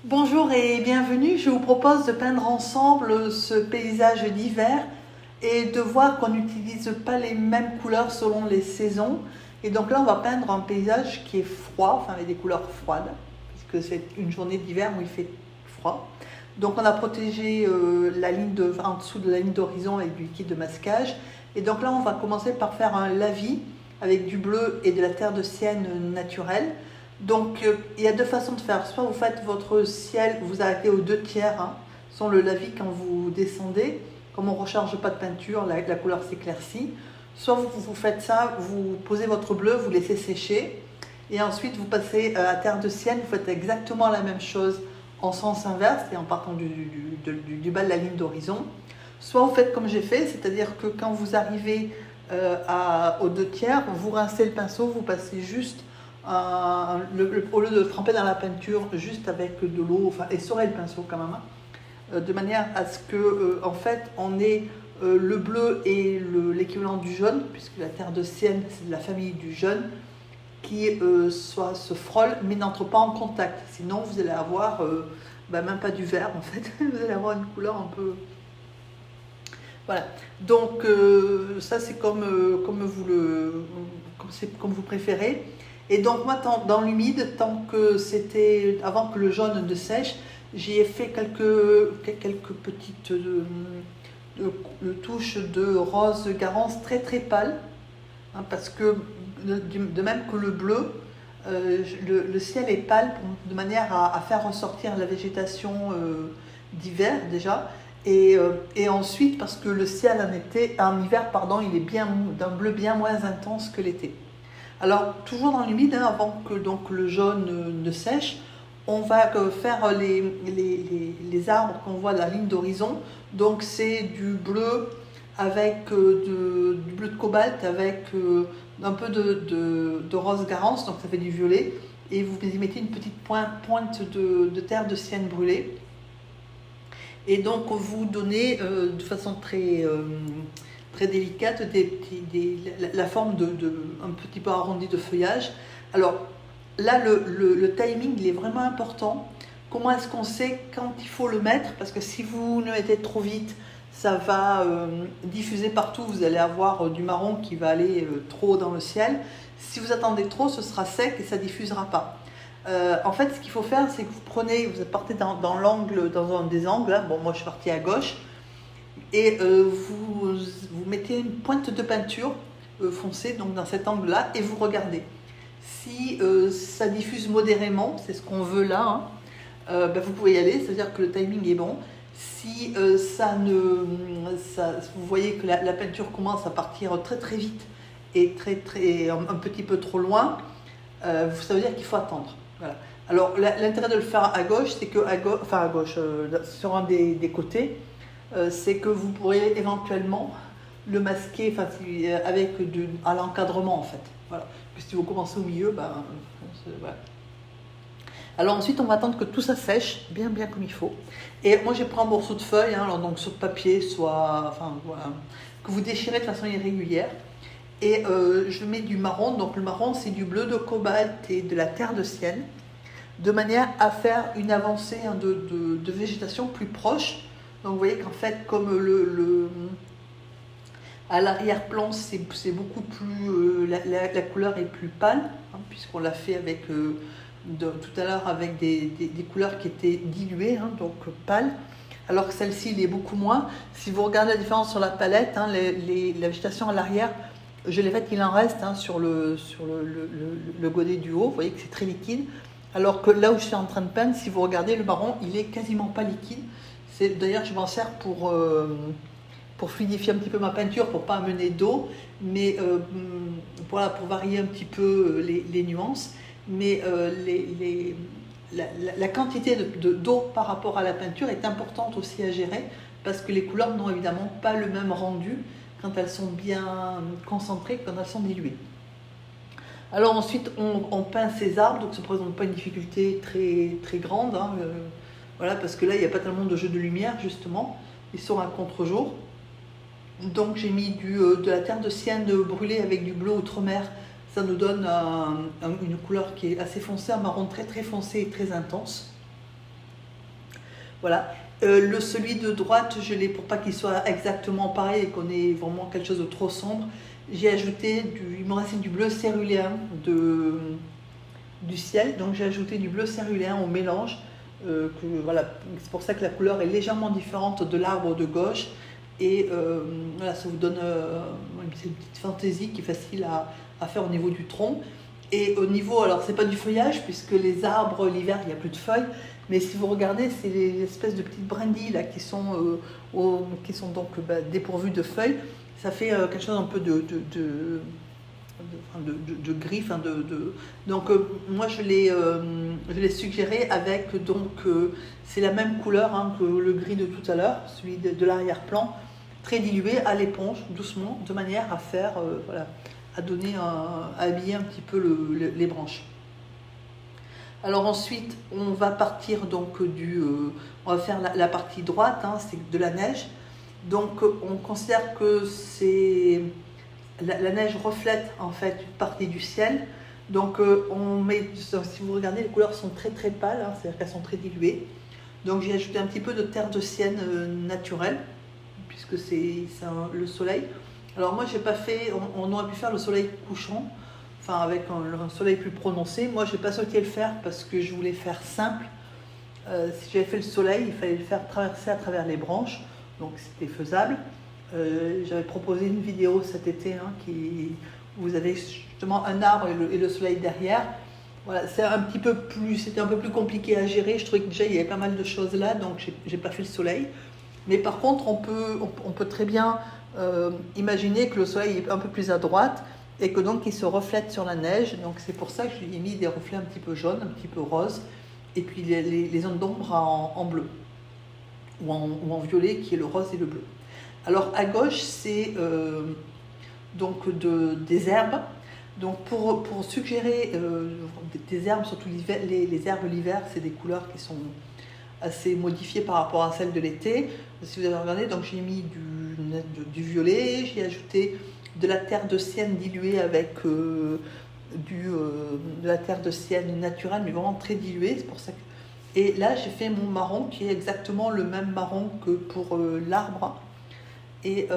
Bonjour et bienvenue, je vous propose de peindre ensemble ce paysage d'hiver et de voir qu'on n'utilise pas les mêmes couleurs selon les saisons. Et donc là on va peindre un paysage qui est froid, enfin avec des couleurs froides, puisque c'est une journée d'hiver où il fait froid. Donc on a protégé en dessous de la ligne d'horizon avec du liquide de masquage. Et donc là on va commencer par faire un lavis avec du bleu et de la terre de sienne naturelle. Donc, il y a deux façons de faire. Soit vous faites votre ciel, vous arrêtez aux 2/3, sans le lavis quand vous descendez. Comme on ne recharge pas de peinture, la couleur s'éclaircit. Soit vous faites ça, vous posez votre bleu, vous laissez sécher. Et ensuite, vous passez à terre de sienne, vous faites exactement la même chose en sens inverse et en partant du bas de la ligne d'horizon. Soit vous faites comme j'ai fait, c'est-à-dire que quand vous arrivez aux 2/3, vous rincez le pinceau, vous passez juste au lieu de tremper dans la peinture juste avec de l'eau, enfin essorer le pinceau quand même, de manière à ce que en fait on ait le bleu et l'équivalent du jaune, puisque la terre de sienne c'est de la famille du jaune, qui se frôle mais n'entre pas en contact. Sinon vous allez avoir même pas du vert en fait, vous allez avoir une couleur un peu. Voilà, donc ça c'est comme vous préférez. Et donc moi dans l'humide, avant que le jaune ne sèche, j'y ai fait quelques petites touches de rose Garance très très pâle, parce que de même que le bleu, le ciel est pâle de manière à faire ressortir la végétation d'hiver déjà. Et ensuite, parce que le ciel en hiver, il est d'un bleu bien moins intense que l'été. Alors, toujours dans l'humide, avant que donc, le jaune ne sèche, on va faire les arbres qu'on voit à la ligne d'horizon. Donc, c'est du bleu avec du bleu de cobalt avec un peu de rose Garance, donc ça fait du violet. Et vous y mettez une petite pointe de terre de sienne brûlée. Et donc vous donnez de façon très délicate la forme un petit peu arrondi de feuillage. Alors là le timing il est vraiment important. Comment est-ce qu'on sait quand il faut le mettre? Parce que si vous le mettez trop vite, ça va diffuser partout, vous allez avoir du marron qui va aller trop dans le ciel. Si vous attendez trop, ce sera sec et ça ne diffusera pas. En fait, ce qu'il faut faire, c'est que vous partez dans un des angles. Bon, moi, je suis partie à gauche. Et vous mettez une pointe de peinture foncée donc dans cet angle-là et vous regardez. Si ça diffuse modérément, c'est ce qu'on veut là, vous pouvez y aller, c'est-à-dire que le timing est bon. Si vous voyez que la peinture commence à partir très très vite et un petit peu trop loin, ça veut dire qu'il faut attendre. Voilà. Alors l'intérêt de le faire à gauche, c'est que sur un des côtés, c'est que vous pourrez éventuellement le masquer à l'encadrement en fait. Voilà. Puis si vous commencez au milieu, voilà. Alors ensuite, on va attendre que tout ça sèche bien comme il faut. Et moi, j'ai pris un morceau de feuille, donc soit de papier, que vous déchirez de façon irrégulière. Et je mets du marron, donc le marron c'est du bleu de cobalt et de la terre de sienne, de manière à faire une avancée de végétation plus proche. Donc vous voyez qu'en fait, comme à l'arrière-plan c'est beaucoup plus, la couleur est plus pâle, puisqu'on l'a fait avec, tout à l'heure avec des couleurs qui étaient diluées, donc pâles. Alors que celle-ci il est beaucoup moins. Si vous regardez la différence sur la palette, la végétation à l'arrière, je l'ai faite, il en reste sur le godet du haut, vous voyez que c'est très liquide. Alors que là où je suis en train de peindre, si vous regardez le marron, il est quasiment pas liquide. D'ailleurs, je m'en sers pour fluidifier un petit peu ma peinture, pour pas amener d'eau, mais pour varier un petit peu les nuances. Mais la quantité d'eau par rapport à la peinture est importante aussi à gérer, parce que les couleurs n'ont évidemment pas le même rendu quand elles sont bien concentrées, quand elles sont diluées. Alors ensuite, on peint ces arbres, donc ça ne présente pas une difficulté très, très grande, voilà, parce que là, il n'y a pas tellement de jeu de lumière, justement, ils sont à contre-jour. Donc j'ai mis de la terre de sienne brûlée avec du bleu outre-mer, ça nous donne une couleur qui est assez foncée, un marron très très foncé et très intense. Voilà. Celui de droite, je l'ai pour pas qu'il soit exactement pareil et qu'on ait vraiment quelque chose de trop sombre. J'ai ajouté il me restait du bleu céruléen du ciel, donc j'ai ajouté du bleu céruléen au mélange. Voilà, c'est pour ça que la couleur est légèrement différente de l'arbre de gauche. Et voilà, ça vous donne une petite fantaisie qui est facile à faire au niveau du tronc. Et au niveau, alors c'est pas du feuillage, puisque les arbres, l'hiver, il n'y a plus de feuilles, mais si vous regardez, c'est les espèces de petites brindilles là, qui sont donc dépourvues de feuilles. Ça fait quelque chose un peu de gris. Donc moi je l'ai suggéré avec, donc c'est la même couleur hein, que le gris de tout à l'heure, celui de l'arrière-plan, très dilué à l'éponge, doucement, de manière à faire, voilà, à habiller un petit peu les branches. Alors ensuite, on va partir donc on va faire la partie droite, hein, c'est de la neige. Donc on considère que la neige reflète en fait une partie du ciel. Donc si vous regardez, les couleurs sont très très pâles, hein, c'est-à-dire qu'elles sont très diluées. Donc j'ai ajouté un petit peu de terre de sienne naturelle, puisque c'est le soleil. Alors moi j'ai pas fait, on aurait pu faire le soleil couchant, enfin avec un soleil plus prononcé. Moi j'ai pas souhaité le faire parce que je voulais faire simple. Si j'avais fait le soleil, il fallait le faire traverser à travers les branches, donc c'était faisable. J'avais proposé une vidéo cet été hein, où vous avez justement un arbre et le soleil derrière. Voilà, c'était un peu plus compliqué à gérer. Je trouvais que déjà il y avait pas mal de choses là, donc j'ai pas fait le soleil. Mais par contre, on peut très bien imaginer que le soleil est un peu plus à droite et que donc il se reflète sur la neige. Donc c'est pour ça que je lui ai mis des reflets un petit peu jaunes, un petit peu roses, et puis les zones d'ombre en bleu ou en violet, qui est le rose et le bleu. Alors à gauche, c'est donc des herbes. Donc pour suggérer des herbes, surtout les herbes l'hiver, c'est des couleurs qui sont assez modifiées par rapport à celles de l'été. Si vous avez regardé, donc j'ai mis du violet, j'ai ajouté de la terre de sienne diluée avec de la terre de sienne naturelle, mais vraiment très diluée. C'est pour ça que... Et là, j'ai fait mon marron qui est exactement le même marron que pour l'arbre, et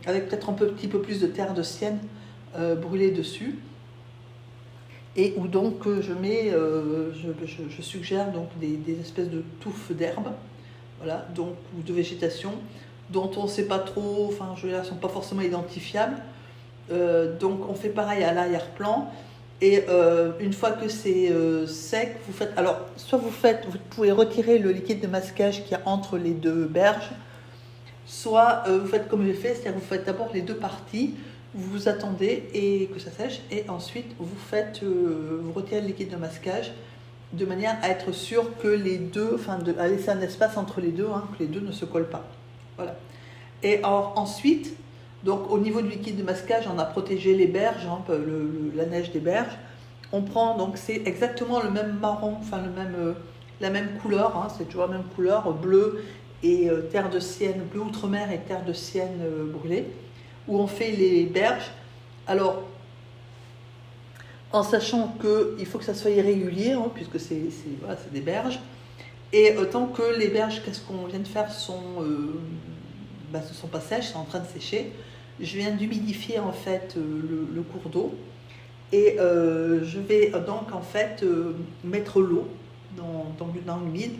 avec peut-être un petit peu plus de terre de sienne brûlée dessus. Et où donc je suggère donc des espèces de touffes d'herbe, voilà, donc, ou de végétation, dont on ne sait pas trop, enfin je veux dire, elles ne sont pas forcément identifiables. Donc on fait pareil à l'arrière-plan. Et une fois que c'est sec, vous faites. Alors, soit vous pouvez retirer le liquide de masquage qu'il y a entre les deux berges, soit vous faites comme j'ai fait, c'est-à-dire vous faites d'abord les deux parties, vous attendez et que ça sèche, et ensuite vous retirez le liquide de masquage de manière à être sûr que les deux, à laisser un espace entre les deux, hein, que les deux ne se collent pas. Voilà. Et alors, ensuite, donc au niveau du liquide de masquage, on a protégé les berges, hein, la neige des berges. On prend, donc c'est exactement le même marron, enfin la même couleur, hein, c'est toujours la même couleur, bleu et terre de sienne, bleu outre-mer et terre de sienne brûlée, où on fait les berges. Alors, en sachant qu'il faut que ça soit irrégulier, hein, puisque c'est des berges, et tant que les berges, qu'est-ce qu'on vient de faire, ne sont pas sèches, sont en train de sécher, je viens d'humidifier en fait le cours d'eau, et je vais donc en fait mettre l'eau dans l'humide,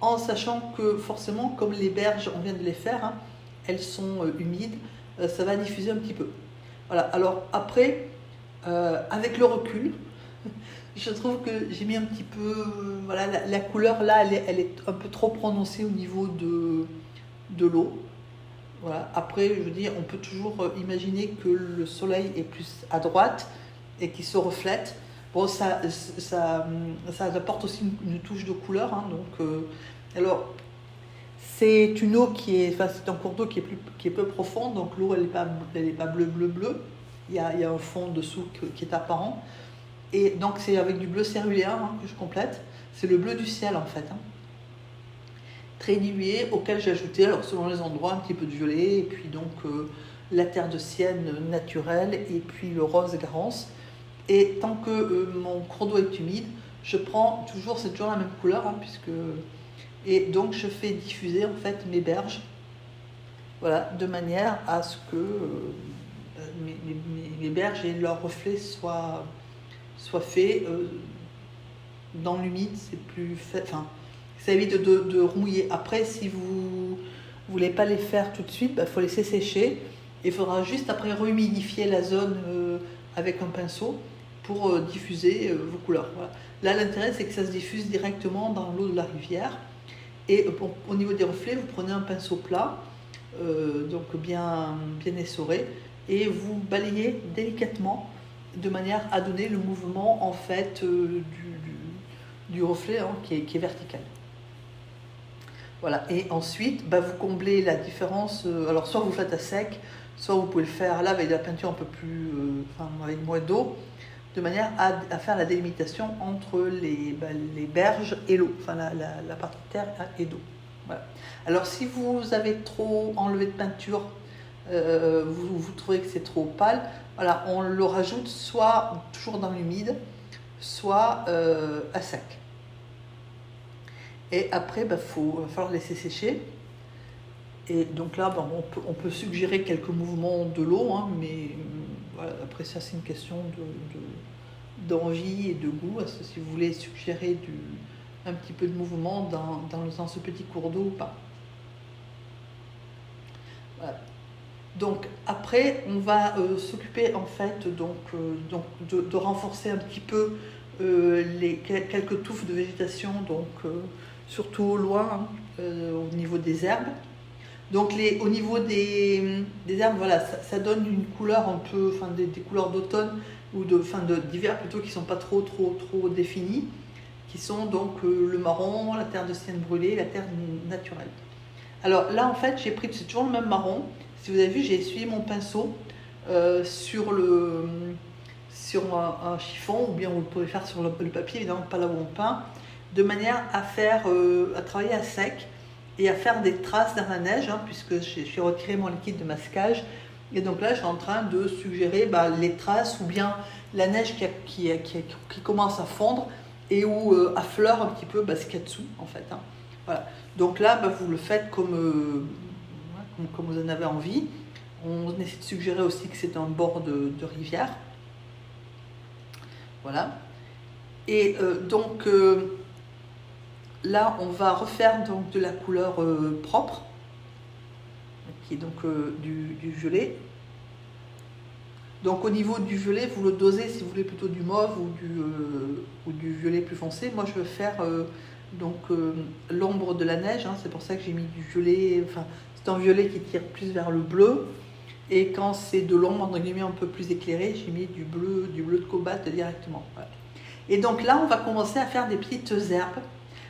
en sachant que forcément, comme les berges, on vient de les faire, hein, elles sont humides, ça va diffuser un petit peu. Voilà. Alors après, avec le recul, je trouve que j'ai mis un petit peu, voilà, la couleur là, elle est un peu trop prononcée au niveau de l'eau. Voilà. Après, je veux dire, on peut toujours imaginer que le soleil est plus à droite et qu'il se reflète. Bon, ça apporte aussi une touche de couleur, hein, donc, alors, c'est une eau c'est un cours d'eau qui est peu profond, donc l'eau elle n'est pas bleu. Il y a un fond dessous qui est apparent. Et donc c'est avec du bleu céruléen, hein, que je complète. C'est le bleu du ciel en fait, hein. Très dilué, auquel j'ai ajouté, alors selon les endroits, un petit peu de violet, et puis donc la terre de sienne naturelle, et puis le rose garance. Et tant que mon cours d'eau est humide, je prends toujours, c'est toujours la même couleur, hein, puisque Et donc je fais diffuser en fait mes berges, voilà, de manière à ce que mes berges et leurs reflets soient faits dans l'humide. C'est plus fait, enfin, ça évite de rouiller. Après, si vous voulez pas les faire tout de suite, il faut laisser sécher. Il faudra juste après rehumidifier la zone avec un pinceau pour diffuser vos couleurs. Voilà. Là, l'intérêt, c'est que ça se diffuse directement dans l'eau de la rivière. Et au niveau des reflets, vous prenez un pinceau plat, donc bien essoré, et vous balayez délicatement de manière à donner le mouvement en fait du reflet qui est vertical. Voilà. Et ensuite, vous comblez la différence. Alors, soit vous le faites à sec, soit vous pouvez le faire là avec de la peinture un peu plus, avec moins d'eau, de manière à faire la délimitation entre les berges et l'eau, enfin la partie terre et d'eau. Voilà. Alors si vous avez trop enlevé de peinture, vous trouvez que c'est trop pâle, voilà, on le rajoute soit toujours dans l'humide, soit à sec. Et après, va falloir laisser sécher. Et donc là, on peut suggérer quelques mouvements de l'eau, mais voilà, après ça, c'est une question d'envie et de goût. Si vous voulez suggérer un petit peu de mouvement dans ce petit cours d'eau ou pas. Voilà. Donc après, on va s'occuper en fait de renforcer un petit peu quelques touffes de végétation, surtout au loin, au niveau des herbes. Donc au niveau des herbes, voilà, ça donne une couleur un peu, des couleurs d'automne ou d'hiver plutôt, qui ne sont pas trop définies, qui sont donc le marron, la terre de sienne brûlée, la terre naturelle. Alors là, en fait, c'est toujours le même marron. Si vous avez vu, j'ai essuyé mon pinceau sur un chiffon, ou bien vous pouvez faire sur le papier, évidemment pas là où on peint, de manière à travailler à sec et à faire des traces dans la neige, puisque j'ai retiré mon liquide de masquage. Et donc là, je suis en train de suggérer les traces, ou bien la neige qui commence à fondre et où affleure un petit peu ce qu'il y a dessous, en fait. Voilà. Donc là, vous le faites comme vous en avez envie. On essaie de suggérer aussi que c'est un bord de rivière. Voilà. Et là, on va refaire de la couleur propre, qui est donc du violet. Donc au niveau du violet, vous le dosez si vous voulez plutôt du mauve ou du violet plus foncé. Moi, je vais faire l'ombre de la neige. C'est pour ça que j'ai mis du violet. Enfin, c'est un violet qui tire plus vers le bleu. Et quand c'est de l'ombre entre guillemets un peu plus éclairé, j'ai mis du bleu de cobalt directement. Voilà. Et donc là, on va commencer à faire des petites herbes.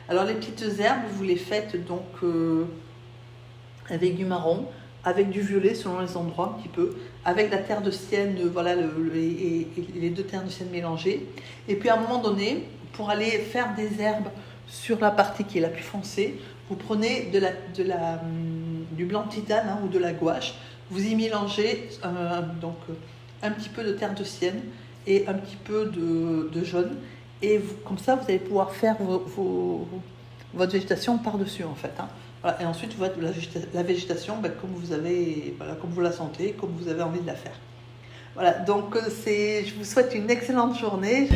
Alors les petites herbes, vous les faites avec du marron, avec du violet selon les endroits un petit peu, avec la terre de sienne, voilà, et les deux terres de sienne mélangées. Et puis à un moment donné, pour aller faire des herbes sur la partie qui est la plus foncée, vous prenez du blanc de titane ou de la gouache, vous y mélangez un petit peu de terre de sienne et un petit peu de jaune. Et comme ça, vous allez pouvoir faire votre végétation par-dessus, en fait. Voilà. Et ensuite, la végétation, comme vous la sentez, comme vous avez envie de la faire. Voilà, donc je vous souhaite une excellente journée.